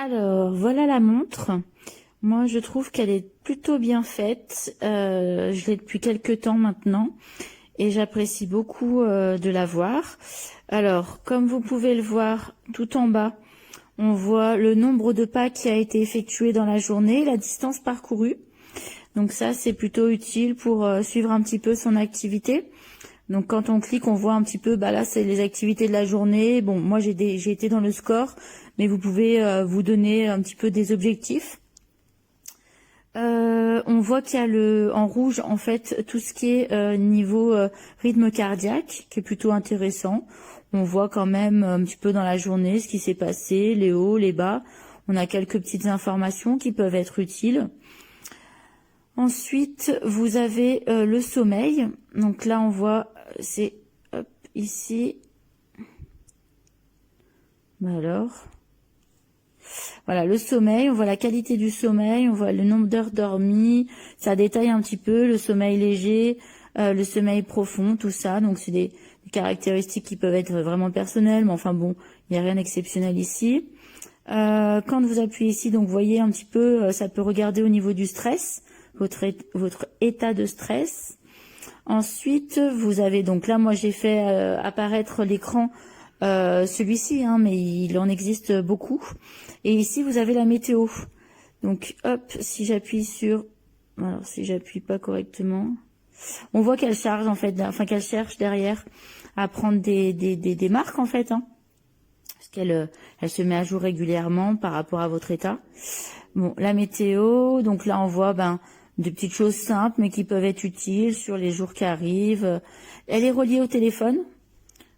Alors, voilà la montre. Moi, je trouve qu'elle est plutôt bien faite. Je l'ai depuis quelques temps maintenant et j'apprécie beaucoup de la voir. Alors, comme vous pouvez le voir tout en bas, on voit le nombre de pas qui a été effectué dans la journée, la distance parcourue. Donc ça, c'est plutôt utile pour suivre un petit peu son activité. Donc quand on clique, on voit un petit peu, bah là c'est les activités de la journée. Bon, moi j'ai été dans le score, mais vous pouvez vous donner un petit peu des objectifs. On voit qu'il y a en rouge en fait tout ce qui est niveau rythme cardiaque, qui est plutôt intéressant. On voit quand même un petit peu dans la journée ce qui s'est passé, les hauts, les bas. On a quelques petites informations qui peuvent être utiles. Ensuite, vous avez le sommeil. Donc là, on voit, c'est ici. Alors, voilà, le sommeil. On voit la qualité du sommeil. On voit le nombre d'heures dormies. Ça détaille un petit peu le sommeil léger, le sommeil profond, tout ça. Donc, c'est des caractéristiques qui peuvent être vraiment personnelles. Mais enfin bon, il n'y a rien d'exceptionnel ici. Quand vous appuyez ici, donc vous voyez un petit peu, ça peut regarder au niveau du stress. Votre état de stress. Ensuite, vous avez donc là, moi j'ai fait apparaître l'écran, celui-ci, hein, mais il en existe beaucoup. Et ici, vous avez la météo. Donc, hop, si j'appuie sur, alors si j'appuie pas correctement, on voit qu'elle charge en fait, enfin qu'elle cherche derrière à prendre des marques en fait, hein, parce qu'elle elle se met à jour régulièrement par rapport à votre état. Bon, la météo, donc là on voit des petites choses simples mais qui peuvent être utiles sur les jours qui arrivent. Elle est reliée au téléphone.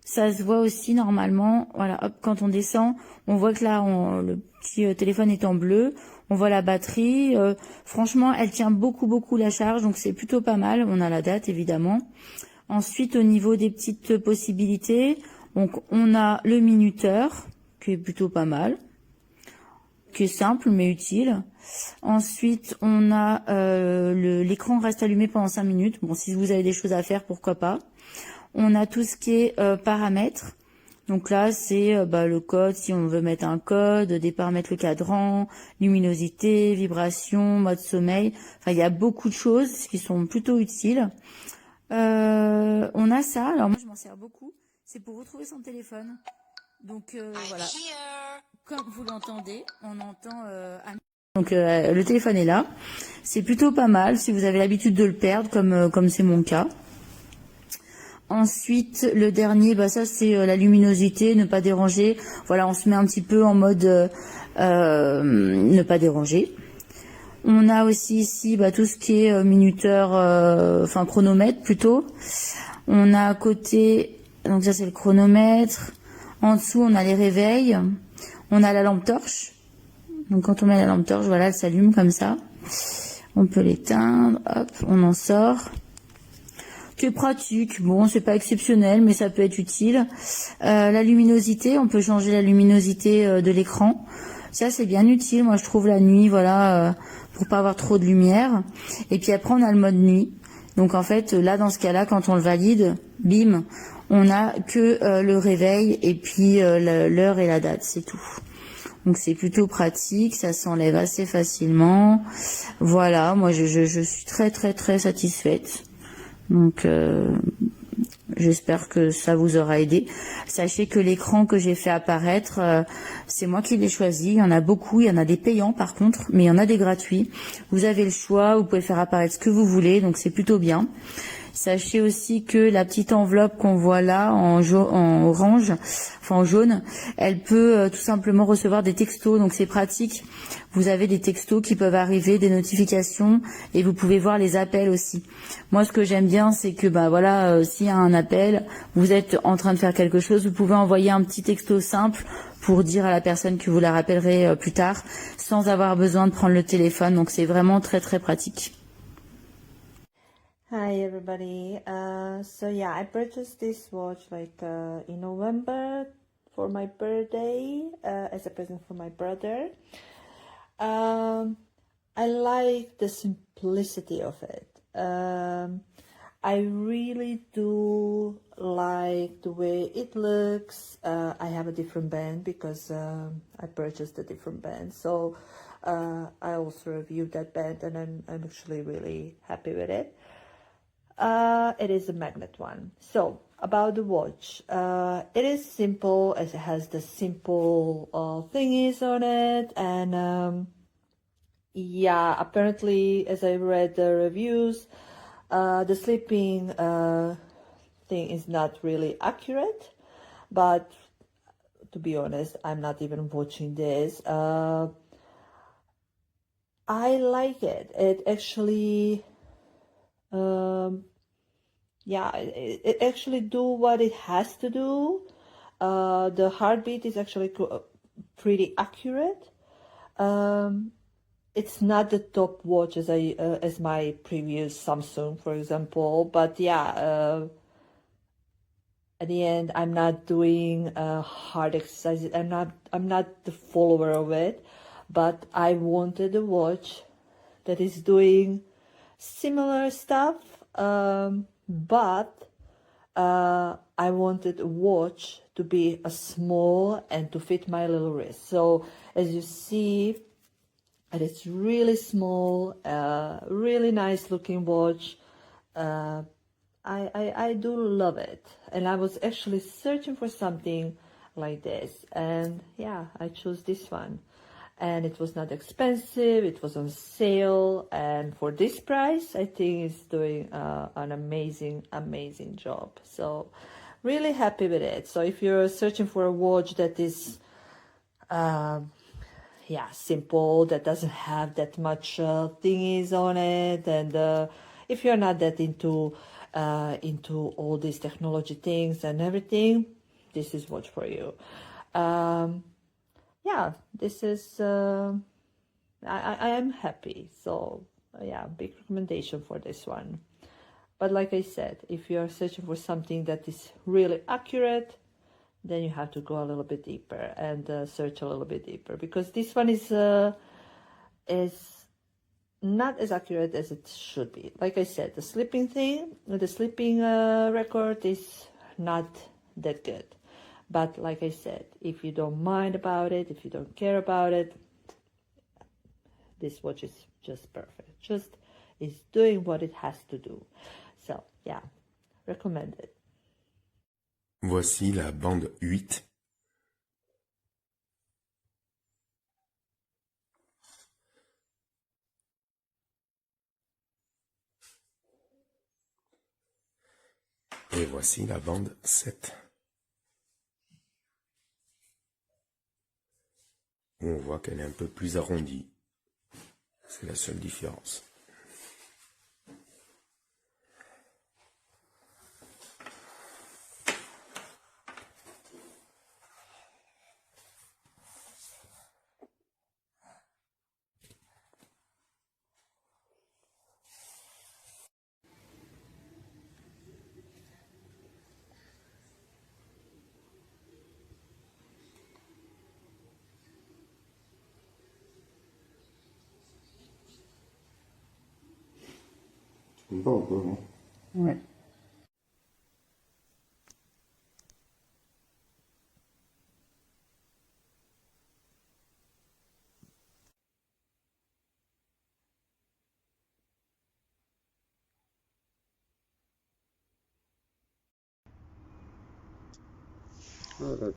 Ça se voit aussi normalement. Voilà, hop, quand on descend, on voit que là, le petit téléphone est en bleu. On voit la batterie. Franchement, elle tient beaucoup la charge, donc c'est plutôt pas mal. On a la date, évidemment. Ensuite, au niveau des petites possibilités, donc on a le minuteur, qui est plutôt pas mal, qui est simple mais utile. Ensuite, on a l'écran reste allumé pendant 5 minutes. Bon, si vous avez des choses à faire, pourquoi pas. On a tout ce qui est paramètres. Donc là, c'est le code, si on veut mettre un code, des paramètres, le cadran, luminosité, vibration, mode sommeil. Enfin, il y a beaucoup de choses qui sont plutôt utiles. On a ça. Alors moi, je m'en sers beaucoup. C'est pour retrouver son téléphone. Donc voilà. Comme vous l'entendez, on entend... Donc le téléphone est là. C'est plutôt pas mal si vous avez l'habitude de le perdre, comme c'est mon cas. Ensuite, le dernier, ça c'est la luminosité, ne pas déranger. Voilà, on se met un petit peu en mode ne pas déranger. On a aussi ici tout ce qui est minuteur, enfin chronomètre plutôt. On a à côté, donc ça c'est le chronomètre. En dessous, on a les réveils. On a la lampe torche. Donc quand on met la lampe torche, voilà, elle s'allume comme ça. On peut l'éteindre, hop, on en sort. C'est pratique, bon, c'est pas exceptionnel, mais ça peut être utile. La luminosité, on peut changer la luminosité de l'écran. Ça, c'est bien utile, moi je trouve la nuit, voilà, pour pas avoir trop de lumière. Et puis après, on a le mode nuit. Donc en fait, là, dans ce cas-là, quand on le valide, bim, on a que le réveil et puis l'heure et la date, c'est tout. Donc c'est plutôt pratique, ça s'enlève assez facilement. Voilà, moi je suis très satisfaite. Donc j'espère que ça vous aura aidé. Sachez que l'écran que j'ai fait apparaître, c'est moi qui l'ai choisi. Il y en a beaucoup, il y en a des payants par contre, mais il y en a des gratuits. Vous avez le choix, vous pouvez faire apparaître ce que vous voulez, donc c'est plutôt bien. Sachez aussi que la petite enveloppe qu'on voit là en orange, enfin en jaune, elle peut tout simplement recevoir des textos, donc c'est pratique. Vous avez des textos qui peuvent arriver, des notifications, et vous pouvez voir les appels aussi. Moi, ce que j'aime bien, c'est que s'il y a un appel, vous êtes en train de faire quelque chose, vous pouvez envoyer un petit texto simple pour dire à la personne que vous la rappellerez plus tard, sans avoir besoin de prendre le téléphone. Donc c'est vraiment très pratique. Hi everybody. So yeah, I purchased this watch in November for my birthday as a present for my brother. I like the simplicity of it. I really do like the way it looks. I have a different band because I purchased a different band. So I also reviewed that band and I'm actually really happy with it. It is a magnet one. So about the watch, it is simple as it has the simple thingies on it, and yeah, apparently as I read the reviews, the sleeping thing is not really accurate, but to be honest, I'm not even watching this. I like it. It actually yeah, it actually do what it has to do. The heartbeat is actually pretty accurate. Um, it's not the top watch as as my previous Samsung, for example, but yeah, at the end, I'm not doing hard exercises. I'm not the follower of it, but I wanted a watch that is doing similar stuff, but I wanted a watch to be a small and to fit my little wrist. So as you see, and it's really small, really nice looking watch. Uh, I do love it, and I was actually searching for something like this, and yeah, I chose this one. And it was not expensive, it was on sale, and for this price I think it's doing an amazing job. So really happy with it. So if you're searching for a watch that is yeah, simple, that doesn't have that much thingies on it, and if you're not that into all these technology things and everything, this is watch for you. Yeah, this is I am happy. So yeah, big recommendation for this one. But like I said, if you're searching for something that is really accurate, then you have to go a little bit deeper and search a little bit deeper, because this one is not as accurate as it should be. Like I said, the sleeping record is not that good. But like I said, if you don't mind about it, if you don't care about it, this watch is just perfect. Just is doing what it has to do. So yeah, recommended. Voici la bande 8. Et voici la bande 7. On voit qu'elle est un peu plus arrondie. C'est la seule différence. Pas encore, hein. Ouais. Voilà.